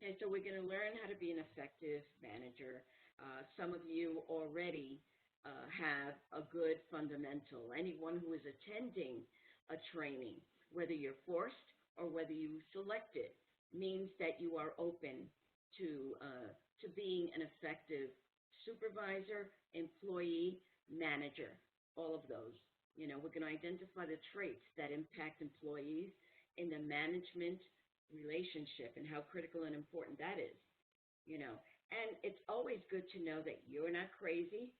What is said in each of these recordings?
Okay, so we're going to learn how to be an effective manager. Some of you already have a good fundamental. Anyone who is attending a training, whether you're forced or whether you select it, means that you are open to being an effective supervisor, employee, manager, all of those. We're going to identify the traits that impact employees in the management relationship and how critical and important that is. And it's always good to know that you're not crazy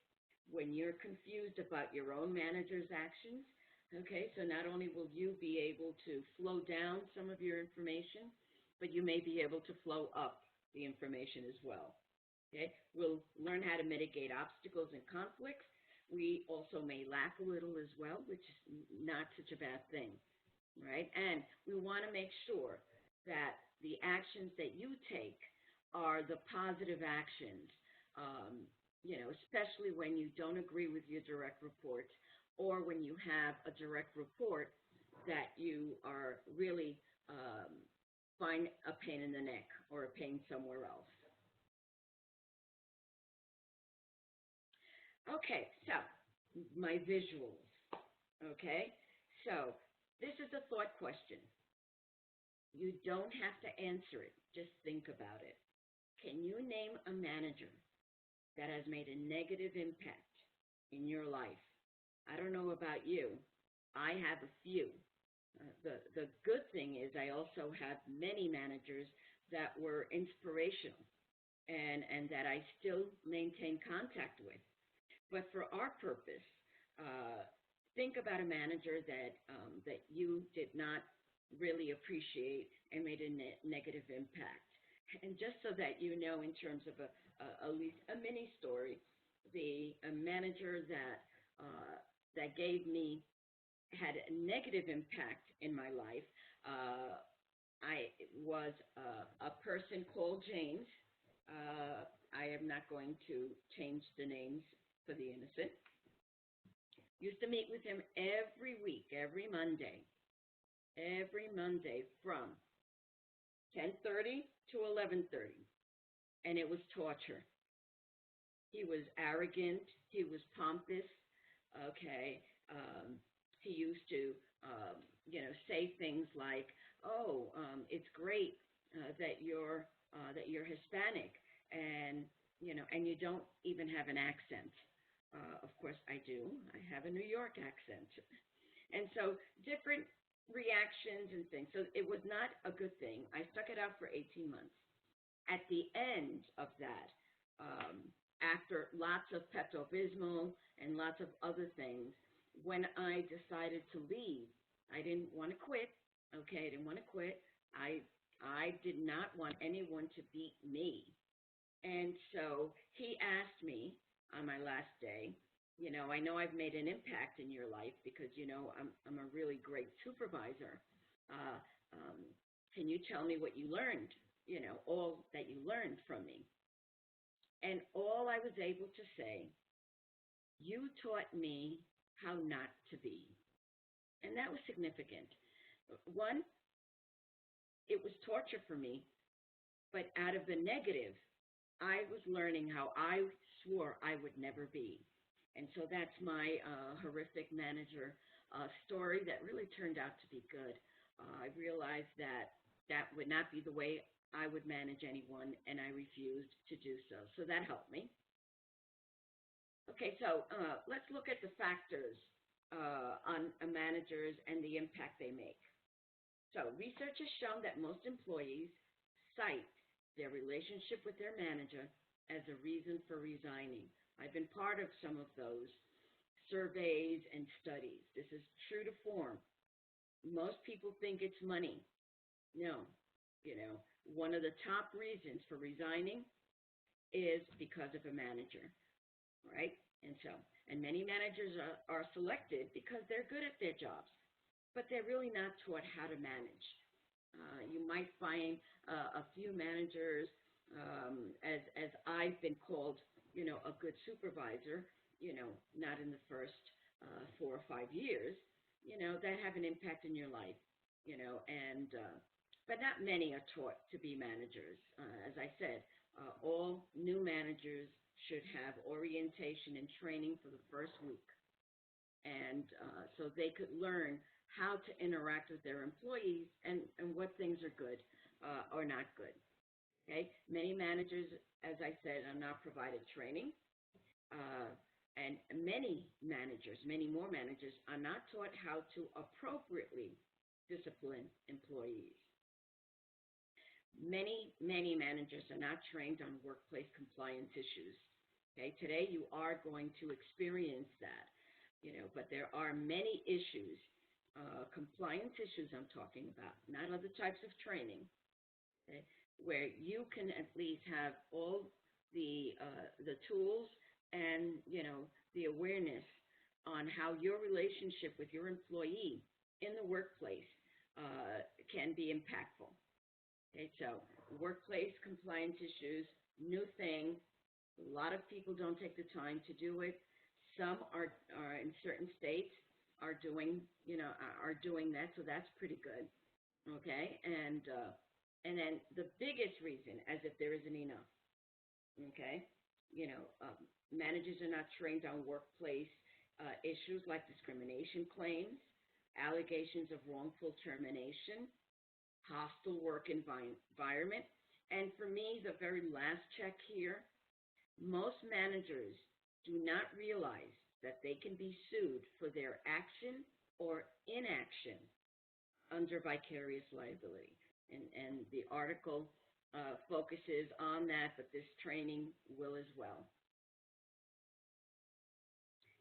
when you're confused about your own manager's actions. Okay, so not only will you be able to flow down some of your information, but you may be able to flow up the information as well. Okay, we'll learn how to mitigate obstacles and conflicts. We also may laugh a little as well, which is not such a bad thing, right? And we want to make sure that the actions that you take are the positive actions, especially when you don't agree with your direct reports or when you have a direct report that you are really find a pain in the neck or a pain somewhere else. Okay, so my visuals, okay? So this is a thought question. You don't have to answer it, just think about it. Can you name a manager that has made a negative impact in your life? I don't know about you. I have a few. The good thing is I also have many managers that were inspirational and that I still maintain contact with. But for our purpose, think about a manager that you did not really appreciate and made a negative impact. And just so that you know, in terms of at least a mini story, the manager that gave me had a negative impact in my life. I was a person called James. I am not going to change the names for the innocent. Used to meet with him every week, every Monday from 10:30 to 11:30, and it was torture. He was arrogant. He was pompous. Okay. He used to, say things like, "Oh, it's great that you're Hispanic, and and you don't even have an accent." Of course, I do. I have a New York accent, and so different reactions and things. So it was not a good thing. I stuck it out for 18 months. At the end of that, after lots of Pepto-Bismol and lots of other things, when I decided to leave, I didn't want to quit. Okay, I didn't want to quit. I did not want anyone to beat me. And so he asked me on my last day, I know I've made an impact in your life because, I'm a really great supervisor. Uh, um, can you tell me what you learned, all that you learned from me? And all I was able to say, you taught me how not to be. And that was significant. One, it was torture for me, but out of the negative, I was learning how I swore I would never be. And so that's my horrific manager story that really turned out to be good. I realized that that would not be the way I would manage anyone, and I refused to do so. So that helped me. Okay, so let's look at the factors on managers and the impact they make. So research has shown that most employees cite their relationship with their manager as a reason for resigning. I've been part of some of those surveys and studies. This is true to form. Most people think it's money. No, one of the top reasons for resigning is because of a manager, right? And many managers are selected because they're good at their jobs, but they're really not taught how to manage. You might find a few managers, as I've been called, a good supervisor, not in the first 4 or 5 years, that have an impact in your life, and but not many are taught to be managers. As I said, all new managers should have orientation and training for the first week, and so they could learn how to interact with their employees and what things are good or not good. Okay, many managers, as I said, are not provided training, uh, and many more managers, are not taught how to appropriately discipline employees. Many managers are not trained on workplace compliance issues. Okay, today you are going to experience that, but there are many issues, compliance issues I'm talking about, not other types of training, okay, where you can at least have all the tools and the awareness on how your relationship with your employee in the workplace can be impactful. Okay, so workplace compliance issues, new thing. A lot of people don't take the time to do it. Some are in certain states are doing, are doing that, so that's pretty good. Okay, and then the biggest reason, as if there isn't enough. Okay, managers are not trained on workplace issues like discrimination claims, allegations of wrongful termination, hostile work environment. And for me, the very last check here, most managers do not realize that they can be sued for their action or inaction under vicarious liability. And the article focuses on that, but this training will as well.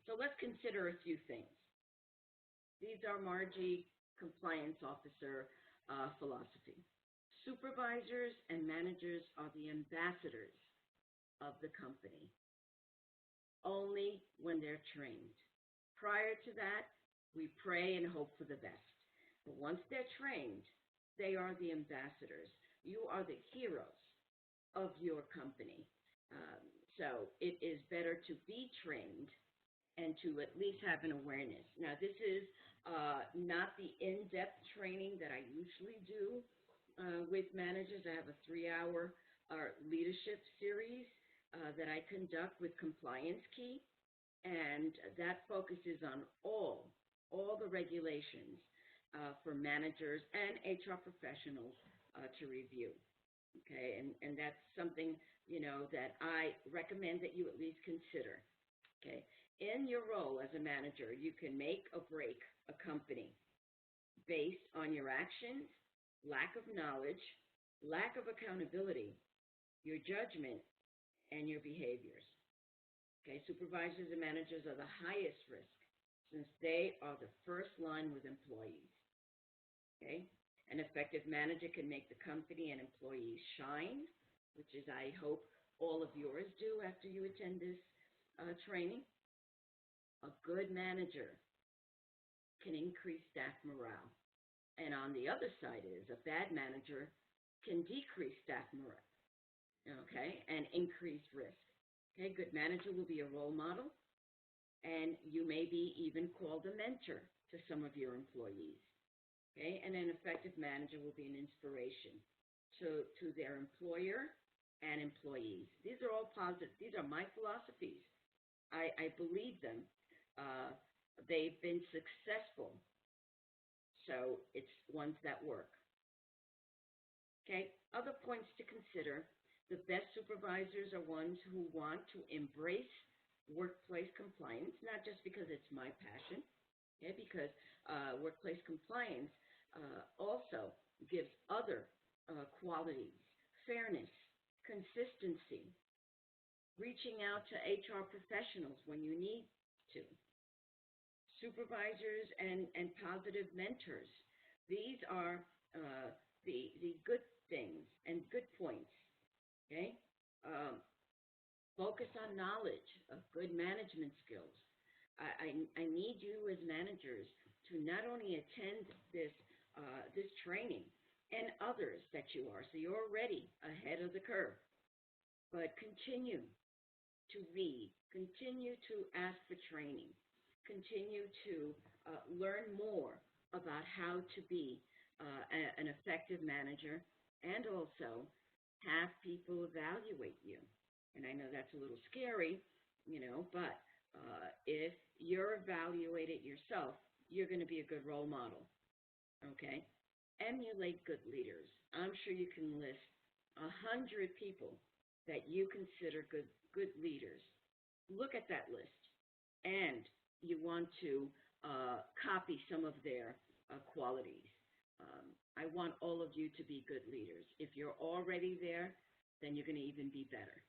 So let's consider a few things. These are Margie Compliance Officer philosophy. Supervisors and managers are the ambassadors of the company, only when they're trained. Prior to that, we pray and hope for the best. But once they're trained, they are the ambassadors. You are the heroes of your company. So it is better to be trained and to at least have an awareness. Now, this is not the in-depth training that I usually do with managers. I have a 3-hour leadership series that I conduct with Compliance Key, and that focuses on all the regulations for managers and HR professionals to review. Okay, and that's something, that I recommend that you at least consider. Okay, in your role as a manager, you can make or break a company based on your actions, lack of knowledge, lack of accountability, your judgment, and your behaviors. Okay, supervisors and managers are the highest risk since they are the first line with employees. Okay, an effective manager can make the company and employees shine, which is, I hope, all of yours do after you attend this training. A good manager can increase staff morale. And on the other side is a bad manager can decrease staff morale, okay, and increase risk. Okay, good manager will be a role model, and you may be even called a mentor to some of your employees. Okay, and an effective manager will be an inspiration to their employer and employees. These are all positive. These are my philosophies. I believe them. They've been successful, so it's ones that work. Okay, other points to consider. The best supervisors are ones who want to embrace workplace compliance, not just because it's my passion, okay, because workplace compliance also gives other qualities: fairness, consistency, reaching out to HR professionals when you need to, supervisors and positive mentors. These are the good things and good points. Okay, um, focus on knowledge of good management skills. I need you as managers to not only attend this training and others that you are, so you're already ahead of the curve, but continue to read, continue to ask for training, continue to learn more about how to be an effective effective manager and also have people evaluate you. And I know that's a little scary, but if you're evaluated yourself, you're going to be a good role model. Okay? Emulate good leaders. I'm sure you can list 100 people that you consider good leaders. Look at that list, and you want to copy some of their qualities. I want all of you to be good leaders. If you're already there, then you're going to even be better.